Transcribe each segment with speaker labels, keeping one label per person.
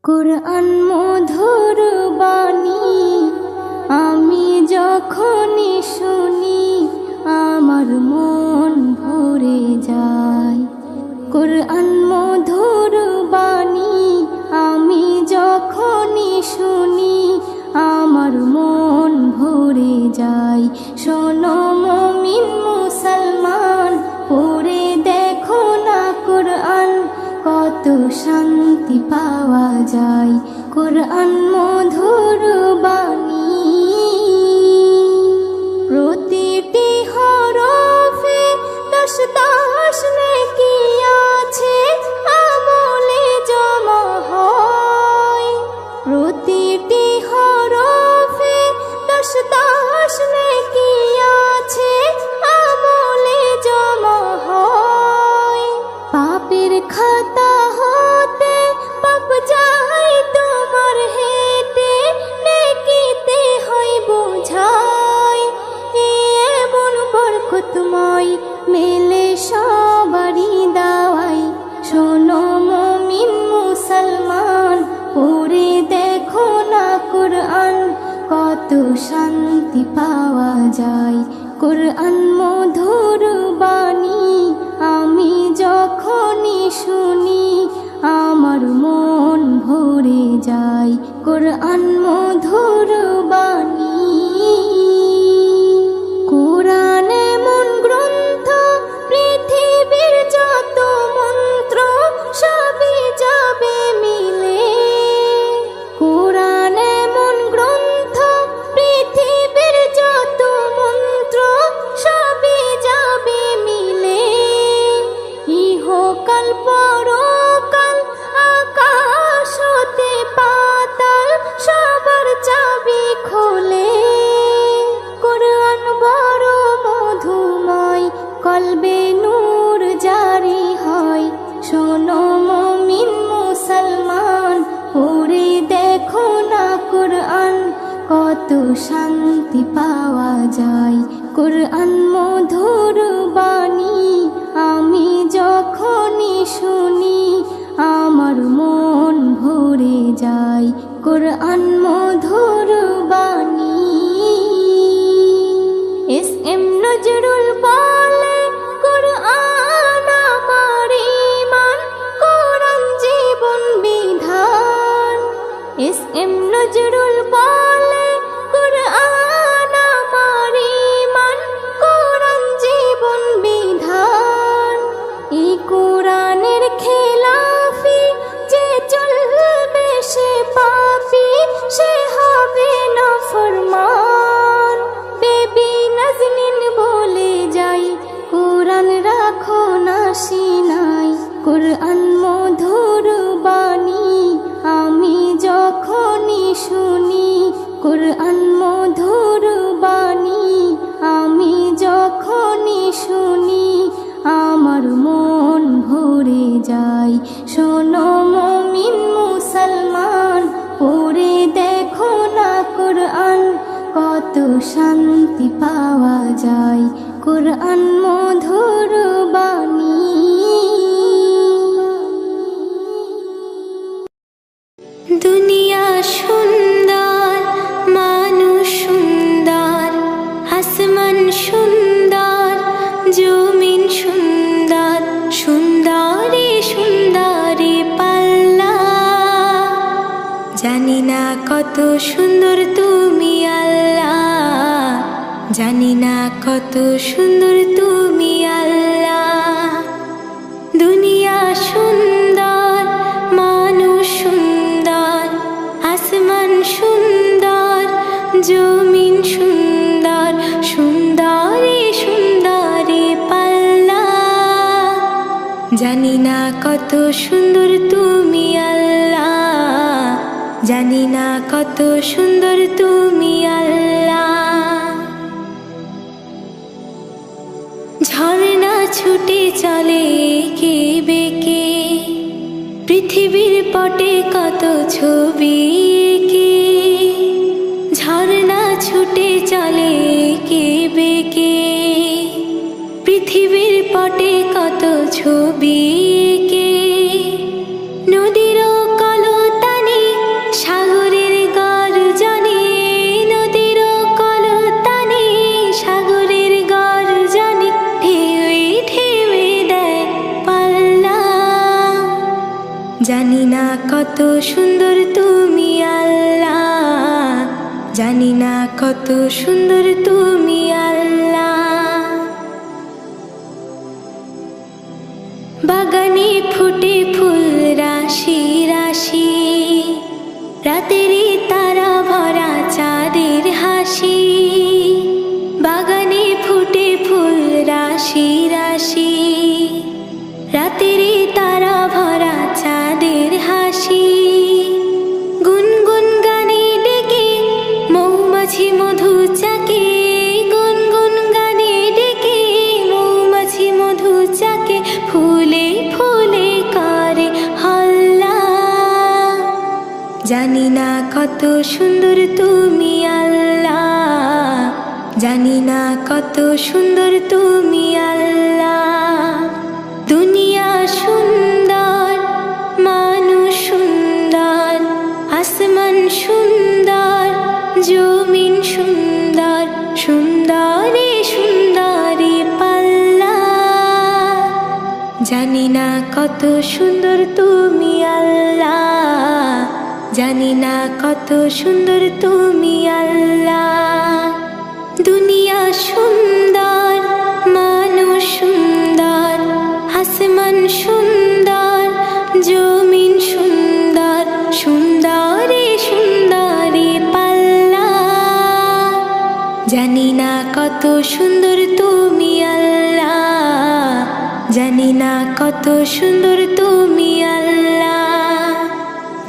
Speaker 1: কুরআন মধুর বাণী আমি যখনই শুনি আমার মন ভরে যায়। কুরআন মধুর বাণী আমি যখনই শুনি আমার মন ভরে যায়। শোনো মুমিন মুসলমান, পড়ে দেখো না কুরআন, কত শান্তি পাওয়া যায়। কুরআন মধুর বাণী প্রতিটি হরফে দশ দশ নেকি আছে, আমলে জমা হয়। প্রতিটি হরফে দশ দশ নেকি আছে, আমলে জমা হয়। পাপের খাতা হতে পাপ যায় তোমার হেতে, নেকিতে হয় বোঝাই। এমন বরকতময় মেলে সবারই দাওয়াই। শোনো মুমিন মুসলমান, পড়ে দেখো না কুরআন, কত শান্তি পাওয়া যায়। কুরআন মধুর বাণী আমি যখনই শুনি আমার মন ভরে যায়। কুরআন মধুর বাণী কুরআন এমন গ্রন্থ, পৃথিবীর যত মন্ত্র সবই যাবে মিলে। কুরআন এমন গ্রন্থ, পৃথিবীর যত মন্ত্র সবই যাবে মিলে। ইহকাল পরকাল আকাশ হতে পাতাল সবার চাবি খোলে। কুরআন বড় মধুময়, কলবে নূর জারি হয়। শোনো মুমিন মুসলমান, পড়ে দেখো না কুরআন, কত শান্তি পাওয়া যায়। কুরআন মধুর বাণী আমি যখনই শুনি আমার মন ভরে যায়। কুরআন মধুর বাণী এস এম নজরুল বলে, কুরআন আমার ঈমান, কুরআন জীবন বিধান। এস এম নজরুল বলে, কুরআন আমার ঈমান, কুরআন জীবন বিধান। এই কুরআনের খেলাফি যে চলবে সে পাপী, সে হবে নাফরমান। বেবি নাজনীন বলে যাই, কুরআন রাখো না সিনাই। কুরআন মধুর বাণী আমি যখনই শুনি, কুরআন মধুর বাণী আমি যখনই শুনি আমার মন ভরে যায়। শোনো মুমিন মুসলমান, পড়ে দেখো না কুরআন, কত শান্তি পাওয়া যায়। কুরআন মধুর বাণী দুনিয়া সুন্দর, মানুষ সুন্দর, আসমান সুন্দর, জমিন সুন্দর, সুন্দরী সুন্দরী পাল্লা। জানি না কত সুন্দর তুমি আল্লাহ, জানি না কত সুন্দর তুমি আল্লাহ। দুনিয়া সুন্দর, মানুষ সুন্দর, আসমান সুন্দর, জমিন সুন্দর, সুন্দরী সুন্দরী পাল্লা। জানি না কত সুন্দর তুমি আল্লাহ, জানি না কত সুন্দর তুমি আল্লাহ। ঝর্ণা ছুটে চলে এঁকে বেঁকে, পৃথিবীর পটে কত ছবি এঁকে। ঝর্ণা ছুটে চলে এঁকে বেঁকে, পৃথিবীর পটে কত ছবি এঁকে। নদীর কলতানি কত সুন্দর তুমি আল্লাহ, জানি না কত সুন্দর তুমি আল্লাহ। বাগানে ফুটে ফুল রাশি রাশি, রাতেরই তারা ভরা চাঁদের হাসি। বাগানে ফুটে ফুল রাশি রাশি, রাতেরই তারা ভরা চাঁদের হাসি। গুনগুন গানে ডেকে মৌমাছি মধু চাকে, গুনগুন গানে ডেকে মৌমাছি মধু চাকে। ফুলে ফুলে করে হল্লা, জানি না কত সুন্দর তুমি আল্লাহ, জানি না কত সুন্দর তুমি আল্লাহ। দুনিয়া সুন্দর, মানুষ সুন্দর, আসমান সুন্দর, জমিন সুন্দর, সুন্দরে সুন্দরী পাল্লা। জানি না কত সুন্দর তুমি আল্লাহ, জানি না কত সুন্দর তুমি আল্লাহ। দুনিয়া সুন্দর, মানুষ সুন্দর, আসমান সুন্দর, জমিন সুন্দর, সুন্দরে সুন্দরী পাল্লা। জানি না কত সুন্দর তুমি আল্লাহ, জানি না কত সুন্দর তুমি আল্লাহ,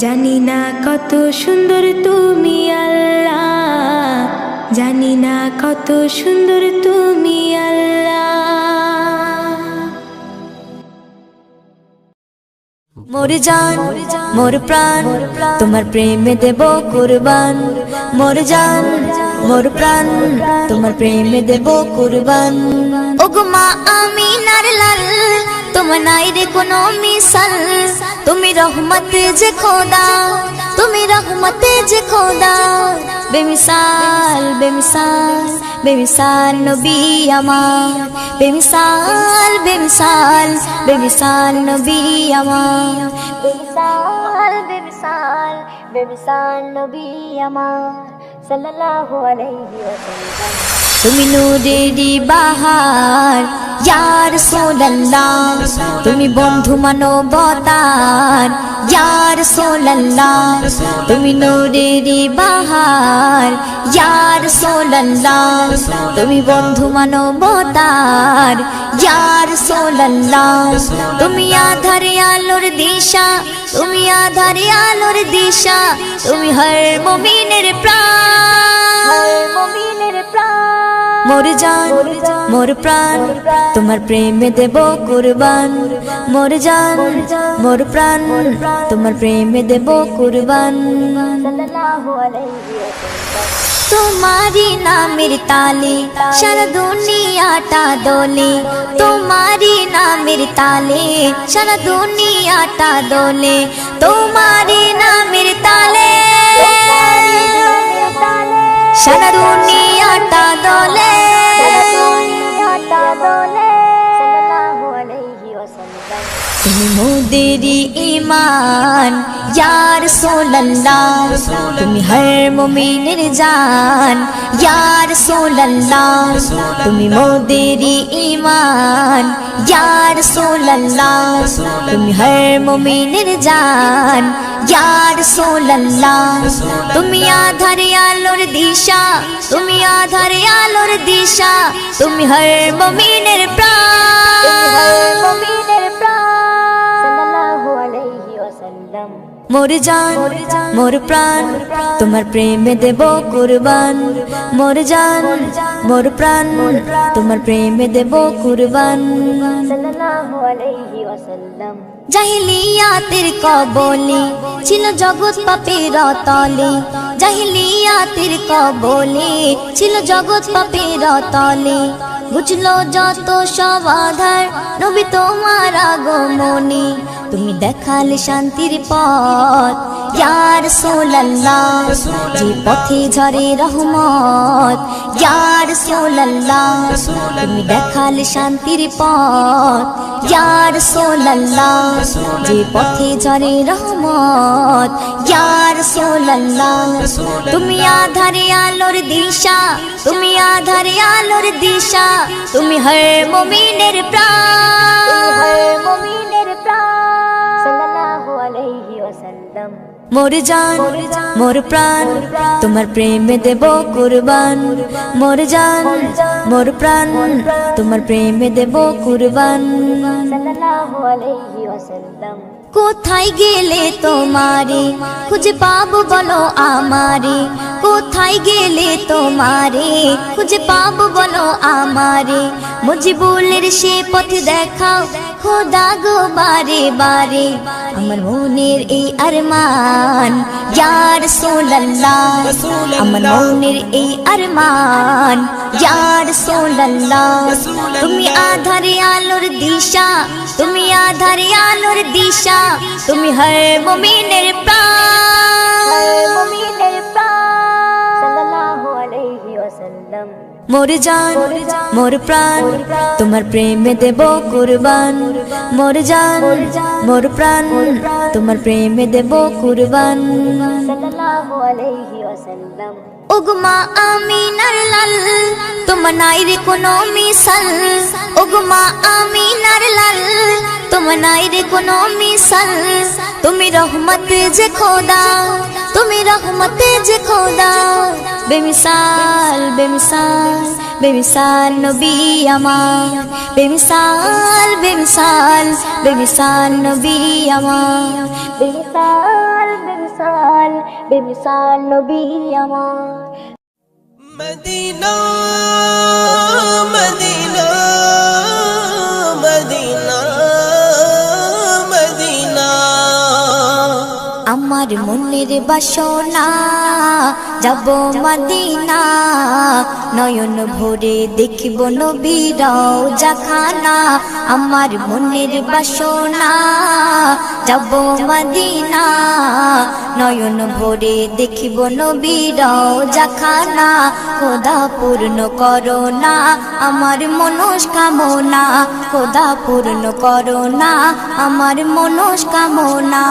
Speaker 1: জানি না কত সুন্দর তুমি আল্লাহ, জানি না কত সুন্দর তুমি আল্লাহ।
Speaker 2: মোর জান মোর প্রাণ তোমার প্রেমে দেব কুরবান, মোর জান মোর প্রাণ তোমার প্রেমে দেব কুরবান। ওগো মা আমিনার লাল, তোমার নাই রে কোনো মিসাল। তুমি রহমত যে খোদা, তুমি রহমত যে খোদা। বেমিসাল বেমিসাল বেমিসাল নবী আমার, বেমিসাল বেমিসাল বেমিসাল নবী আমার। বেমিসাল বেমিসাল বেমিসাল নবী আমার সাল্লাল্লাহু আলাইহি ওয়াসাল্লাম। তুমি নূরেরি বাহার ইয়া রাসূলুল্লাহ, তুমি বন্ধু মানবতার ইয়া রাসূলুল্লাহ। তুমি নূরেরি বাহার ইয়া রাসূলুল্লাহ, তুমি বন্ধু মানবতার ইয়া রাসূলুল্লাহ। তুমি আধারে আলোর দিশা, তুমি আধারে আলোর দিশা। তুমি হর মুমিনের প্রাণ, হর মুমিনের প্রাণ। মোর জান মোর প্রাণ তোমার প্রেমে দেব কুরবান, মোর জান মোর প্রাণ তোমার প্রেমে দেব কুরবান। সাল্লাল্লাহু আলাইহি ওয়াসাল্লাম। তোমারি নামের তালে সারা দুনিয়াটা দোলে, তোমারি নামের তালে সারা দুনিয়াটা দোলে। তোমারি নামের তালে সারা দুনিয়াটা দোলে। তুমি মোদেরি ঈমান ইয়া রাসূলুল্লাহ, তুমি হর মুমিনের জান ইয়া রাসূলুল্লাহ। তুমি মোদেরি ঈমান ইয়া রাসূলুল্লাহ, তুমি হর মুমিনের জান ইয়া রাসূলুল্লাহ। তুমি আধারে আলোর দিশা, তুমি আধারে আলোর দিশা। তুমি হর মুমিনের প্রাণ, হর মুমিনের প্রাণ। সাল্লাল্লাহু আলাইহি ওয়াসাল্লাম। মোর জান মোর প্রাণ তোমার প্রেমে দেব কুরবান, মোর জান মোর প্রাণ তোমার প্রেমে দেব কুরবান। সাল্লাল্লাহু আলাইহি ওয়াসাল্লাম। জাহিলিয়াতের কবলে ছিল জগৎ পাপের তলে, জাহিলিয়াতের কবলে ছিল জগৎ পাপের তলে। বুঝলো যত সব আধার নবী তোমার আগমনে, তুমি দেখালে শান্তির পথ ইয়া রাসূলুল্লাহ যে পথে ঝরে রহমত ইয়া রাসূলুল্লাহ তুমি দেখালে শান্তির পথ ইয়া রাসূলুল্লাহ যে পথে ঝরে রহমত ইয়া রাসূলুল্লাহ তুমি আধারে আলোর দিশা তুমি আধারে আলোর দিশা তুমি হর মুমিনের প্রাণ সাল্লাল্লাহু আলাইহি ওয়াসাল্লাম মোর জান মোর প্রাণ তোমার প্রেমে দেব কুরবান মোর জান মোর প্রাণ তোমার প্রেমে দেব কুরবান সাল্লাল্লাহু আলাইহি ওয়াসাল্লাম কোথায় গেলে তোমারে খুঁজে পাবো বলো আমারে কোথায় গেলে তোমারে খুঁজে পাবো বলো আমারে মুজিবুলের সে পথ দেখাও খোদা গো বারে বারে আমার মনের এই আরমান ইয়া রাসূলুল্লাহ আমার মনের এই আরমান ইয়া রাসূলুল্লাহ তুমি আধারে আলোর দিশা তুমি আধারে আলোর দিশা তুমি হর মুমিনের প্রাণ সাল্লাল্লাহু আলাইহি ওয়াসাল্লাম মোর জান মোর প্রাণ তোমার প্রেমে দেব কুরবান মোর জান মোর প্রাণ তোমার প্রেমে দেব কুরবান সাল্লাল্লাহু আলাইহি ওয়াসাল্লাম ওগমা আমিনার লাল তোমার নাই রে কোনো মিসাল ওগমা আমিনার লাল তোমার নাই রে কোনো মিসাল তুমি রহমত যে খোদা তুমি রহমত যে খোদা বেমিসাল বেমিসাল বেমিসাল নবী আমার বেমিসাল বেমিসাল বেমিসাল নবী আমার বেমিসাল বেমিসাল বেমিসাল নবী আমার
Speaker 3: মদিনা মদিনা মদিনা মদিনা
Speaker 2: আমার মনের বাসনা যাব মদিনা নয়ন ভরে দেখব নবীর রওজাখানা আমার মনের বাসনা যাব মদিনা নয়ন ভরে দেখব নবীর রওজাখানা খোদা পূর্ণ করো না আমার মনস্কামনা খোদা পূর্ণ করো না আমার মনস্কামনা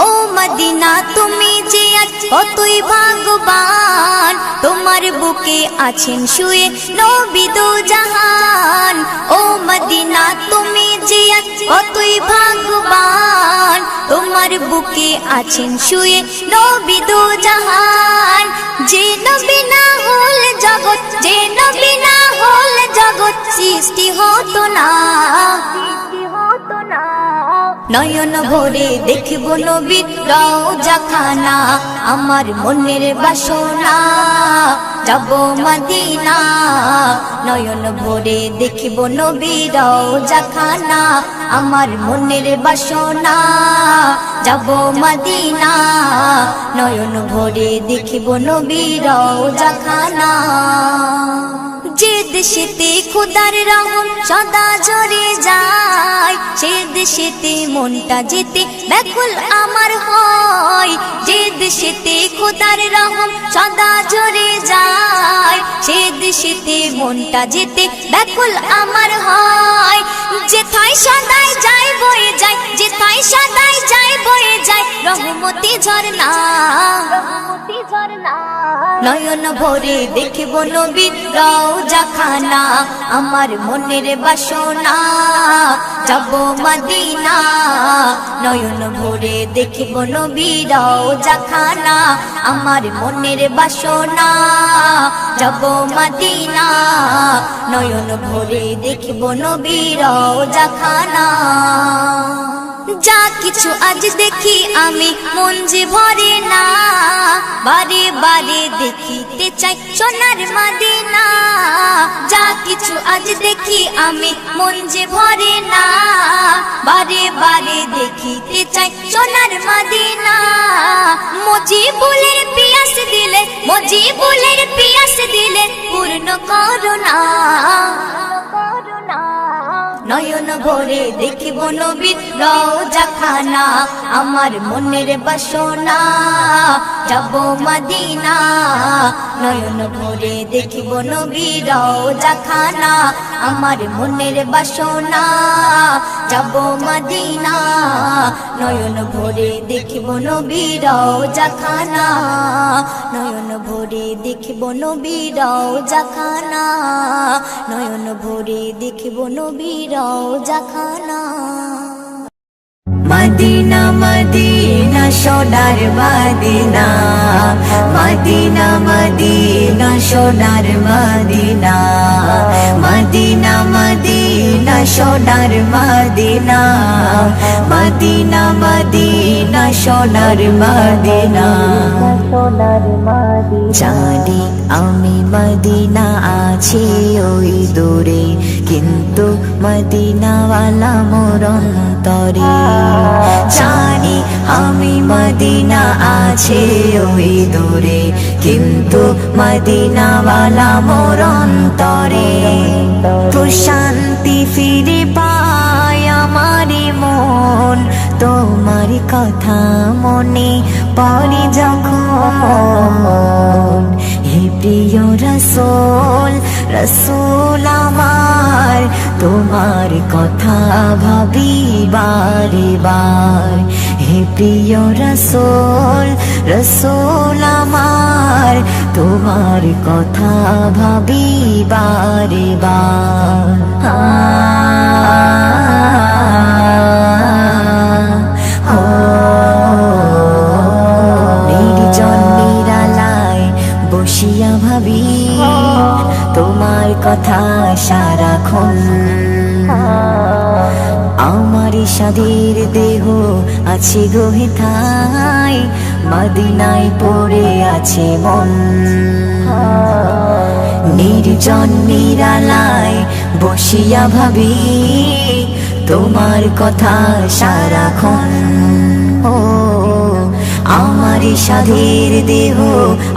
Speaker 2: ও মদিনা তুমি যে আজ কতই ভাগ্যবান তোমার বুকে আছেন শুয়ে নবী দো জাহান ও মদিনা তুমি যে আজ কতই ভাগ্যবান তোমার বুকে আছেন শুয়ে নবী দো জাহান যে নবী না হল জগৎ যে নবী না হল জগৎ সৃষ্টি হতো না নয়ন ভরে দেখব নবীর রওজাখানা আমার মনের বাসনা যাব মদিনা নয়ন ভরে দেখব নবীর রওজাখানা আমার মনের বাসনা যাব মদিনা নয়ন ভরে দেখব নবীর রওজাখানা যে দেশেতে খোদার রহম সদা ঝরে যায় সে দেশেতে মনটা যেতে ব্যাকুল আমার হয় যে দেশেতে খোদার রহম সদা ঝরে যায় সে দেশেতে মনটা যেতে ব্যাকুল আমার হয় যেথায় সদাই যায় বয়ে যায় যেথায় সদাই যায় বয়ে যায় রহমতি ঝরনা নয়ন ভরে দেখব নবীর রওজাখানা আমার মনের বাসনা যাব মদিনা নয়ন ভরে দেখব নবীর রওজাখানা আমার মনের বাসনা যাব মদিনা নয়ন ভরে দেখব নবীর রওজাখানা যা কিছু আজ দেখি আমি মন যে ভরে না বারে বারে দেখিতে চাই সোনার মদিনা যা কিছু আজ দেখি আমি মন যে ভরে না বারে বারে দেখিতে চাই সোনার মদিনা মুজিবুলের পিয়াস দিলে মুজিবুলের পিয়াস দিলে পূর্ণ করো না নয়ন ভরে দেখিব নবীর রওজাখানা আমার মনের বাসনা যাব মদিনা নয়ন ভরে দেখিব নবীর রওজাখানা আমার মনের বাসনা যাব মদিনা নয়ন ভরে দেখিব নবীর রওজাখানা নয়ন ভরে দেখিব নবীর রওজাখানা নয়ন ভরে দেখিব নবীর রওজাখানা মদিনা মদিনা সোনার মদিনা মদিনা মদিনা সোনার মদিনা মদিনা মদিনা সোনার মদিনা মদিনা মদিনা সোনার মদিনা জানি আমি মদিনা আছি ওই দূরে কিন্তু মদিনাওয়ালা মোর অন্তরে জানি আমি মদিনা আছে ওই দূরে কিন্তু মদিনাওয়ালা মোর অন্তরে প্রশান্তি ফিরে পায় আমারি মন তোমার কথা মনে পড়ে যখন হে প্রিয় রসূল রসূল আমার তোমার কথা ভাবি বারে বার হে প্রিয় রসূল রসূল আমার তোমার কথা ভাবি বারে বার নির্জন নিরালায় বসিয়া ভাবি তোমার কথা সারাক্ষণ আমার সাধের দেহ আছে গো হেথায় মদিনায় পড়ে আছে মন নির্জন নিরালায় বসিয়া ভাবি তোমার কথা সারাক্ষণ ও আমার সাধের দেহ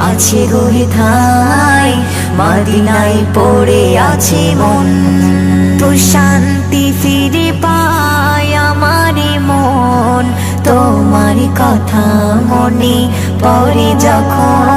Speaker 2: আছে গো হেথায় মদিনায় পড়ে আছে মন প্রশান্তি ফিরে পায় আমার মন তোমার কথা মনে পড়ে যখন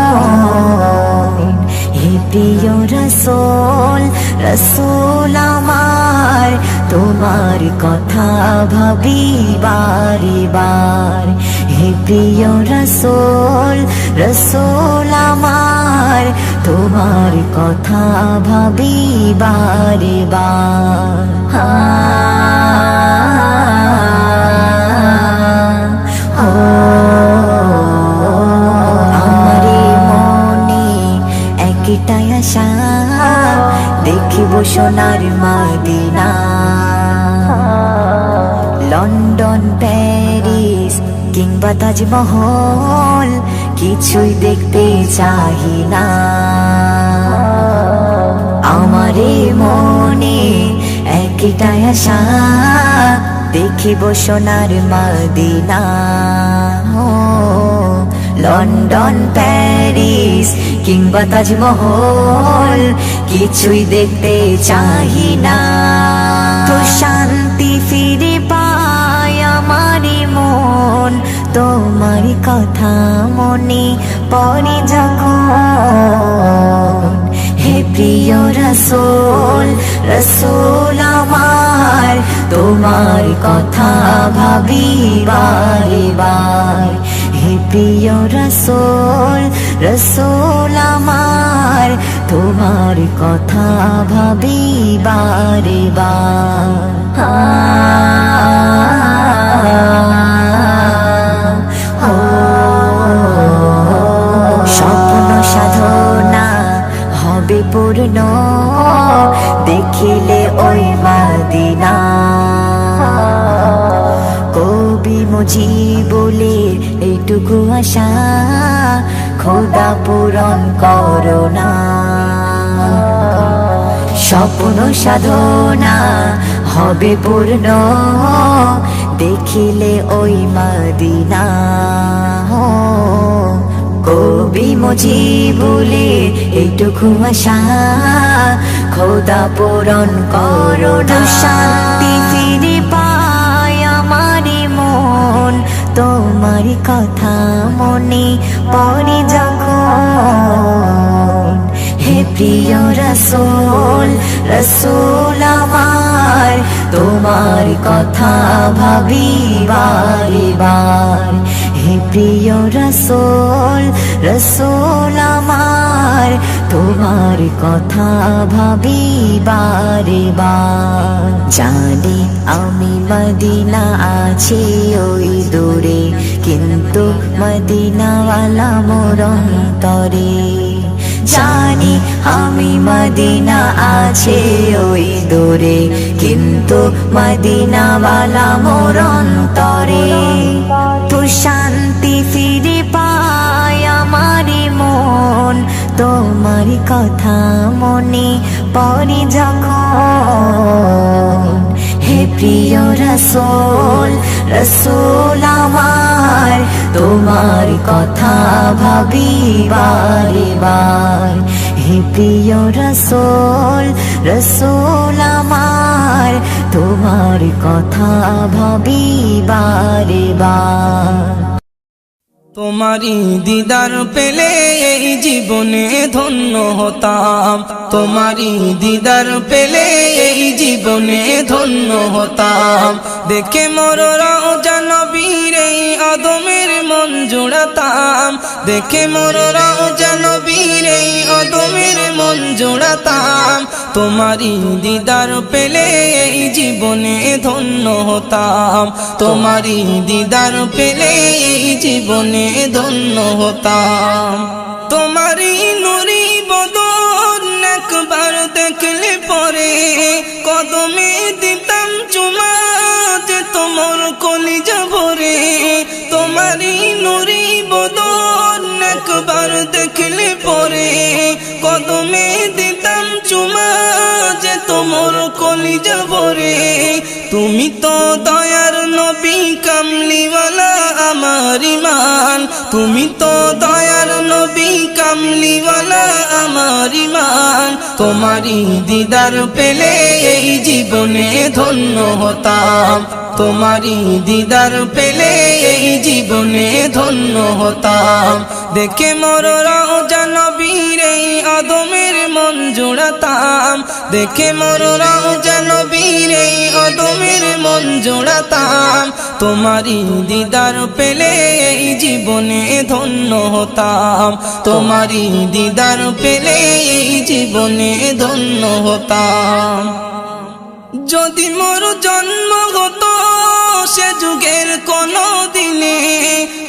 Speaker 2: হে প্রিয় রসূল রসূল আমার তোমার কথা ভাবি বারে বার হে প্রিয় রসূল রসূল আমার তোমার কথা ভাবি বারে বার আমারে মনে একটাই আশা দেখিব সোনার মদিনা লন্ডন প্যারিস কিংবা তাজমহল কিছুই দেখতে চাহি না আমারে মনে একটাই আশা দেখিব সোনার মদিনা লন্ডন প্যারিস কিংবা তাজমহল কিছুই দেখতে চাহি না তো শান্তি ফিরে পায় আমারি মন তোমার কথা মনে পড়ে যখন হে প্রিয় রসূল রসূল আমার তোমার কথা ভাবি বারে বার হে প্রিয় রসূল রসূল আমার তোমার কথা ভাবি বারে বার স্বপ্ন সাধনা হবে পূর্ণ দেখিলে ওই মদিনা কবি মুজিবুলের এইটুকু আশা খোদা পূরণ করো না স্বপ্ন সাধনা হবে পূর্ণ দেখিলে ওই মদিনা কবি কবি মুজিবুলে এইটুকু আশা খোদা পূরণ করো না। শান্তি ফিরে পায় আমারি মন তোমারি কথা মনে পড়ে যখন। হে প্রিয় রাসূল রাসূল আমার তোমার কথা ভাবি বারে বার। হে প্রিয় রাসূল রাসূল আমার তোমার কথা ভাবি বারে বার। জানি আমি মদিনা আছি ওই দূরে, কিন্তু মদিনাওয়ালা মোর অন্তরে। জানি আমি মদিনা আছে ওই দূরে, কিন্তু মদিনাওয়ালা মোর অন্তরে। তো শান্তি ফিরে পায় আমারি মন তোমার কথা মনে পড়ে যখন। হে প্রিয় রাসূল রাসূল আমার তোমার কথা ভাবি বারে বার। হে প্রিয় রাসূল রাসূল আমার তোমার কথা ভাবি বারে বার।
Speaker 3: তোমারি দিদার পেলে এই জীবনে ধন্য হতাম, তোমারি দিদার পেলে এই জীবনে ধন্য হতাম। দেখে মোর রওজা নবীর এই আদমের মন জোড়াতাম, দেখে মোর রওজা নবীর এই আদমের মন জোড়াতাম। তোমারি দিদার পেলে এই জীবনে ধন্য হতাম, তোমারি দিদার পেলে এই জীবনে ধন্য হতাম। তোমারি নুরি বদন একবার দেখলে পরে কদমে দিতাম চুমা যে তোমার কলিজা ভরে। তোমারি নুরি বদন একবার দেখলে পরে কদমে দিতাম চুমা যে তোমার কলিজা ভরে। তুমি তো দয়ার নবী কামলিওয়ালা আমার ইমান, তুমি তো দয়ার নবী কামলিওয়ালা আমার ইমান। তোমারি দিদার পেলে এই জীবনে ধন্য হতাম, তোমারি দিদার পেলে এই জীবনে ধন্য হতাম। দেখে মোর রওজা নবীর এই আদমের মন জোড়াতাম, দেখে মোর রওজা নবীর এই আদমের মন জোড়াতাম। তোমারি দিদার পেলে এই জীবনে ধন্য হতাম, তোমারি দিদার পেলে এই জীবনে ধন্য হতাম। যদি মোর জন্ম হতো সে যুগের কোনো দিনে,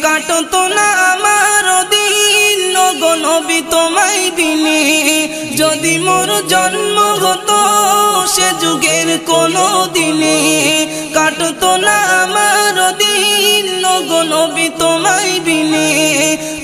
Speaker 3: কাটতো না আমার দিন গো নবী তোমায় বিনে। যদি মোর জন্ম হতো সে যুগের কোনো দিনে, কাটতো না আমার দিন গো নবী তোমায় বিনে।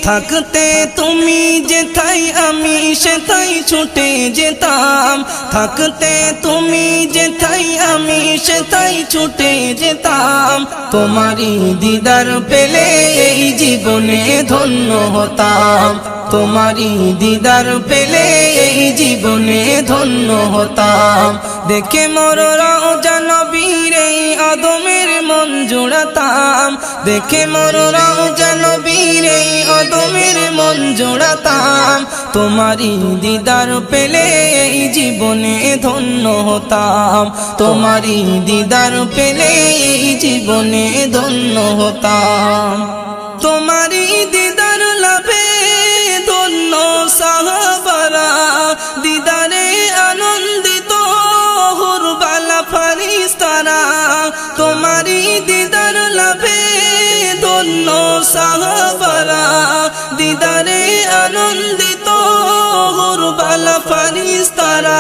Speaker 3: থাকতে তুমি যেথায় আমি সেথায় ছুটে যেতাম, থাকতে তুমি যেথায় আমি সেথায় ছুটে যেতাম। তোমারি দিদার পেলে এই জীবনে ধন্য হতাম, তোমারি দিদার পেলে এই জীবনে ধন্য হতাম। দেখে মোর রওজা নবীর এই আদমের মন জোড়াতাম, দেখে মোর রওজা নবীর এই আদমের মন জোড়াতাম। তোমারি দিদার পেলে এই জীবনে ধন্য হতাম, তোমারি দিদার পেলে এই জীবনে ধন্য হতাম। তোমারি দিদার লাভে ধন্য সাহাবারা, দিদারে আনন্দিত হুরবালা ফারিস্তারা। তোমারি দিদার লাভে ধন্য সাহাবারা, দিদারে আনন্দিত হুরবালা ফারিস্তারা।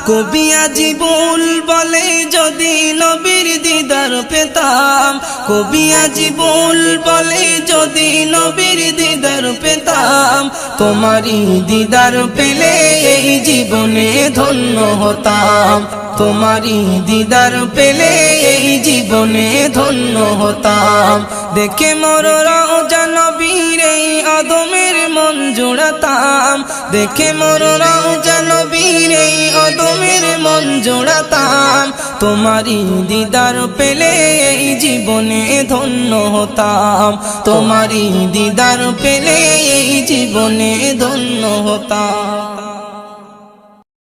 Speaker 3: কবি আজিবুল বলে যদি নবীর দিদার পেতাম, কবি আজিবুল বলে যদি নবীর দিদার পেতাম। তোমারি দিদার পেলে এই জীবনে ধন্য হতাম, তোমারি দিদার পেলে এই জীবনে ধন্য হতাম। দেখে মোর রওজা নবীর এই আদমের মন দেখে মোর রওজা নবীর এই অদমের মন জোড়াতাম তোমারই দিদার পেলে এই জীবনে ধন্য হতাম তোমারই দিদার পেলে এই জীবনে ধন্য হতাম